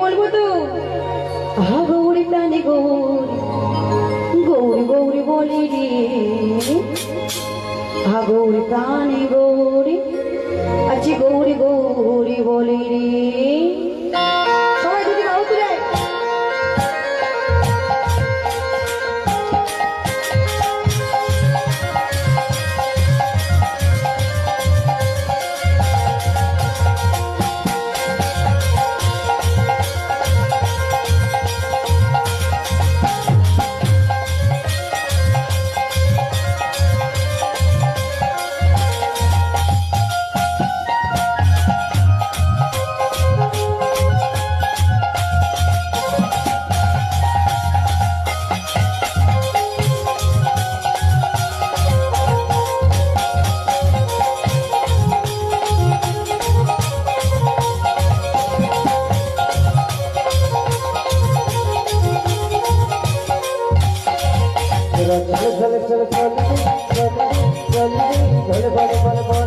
বলবো তো আহা গৌরী প্রাণী গৌরী গৌরী গৌরী বলি রে আহা গৌরী প্রাণী গৌরী আছি গৌরী গৌরী বলি রে সবাই যদি বাহু তুলে चल चल चल चल चल चल चल चल चल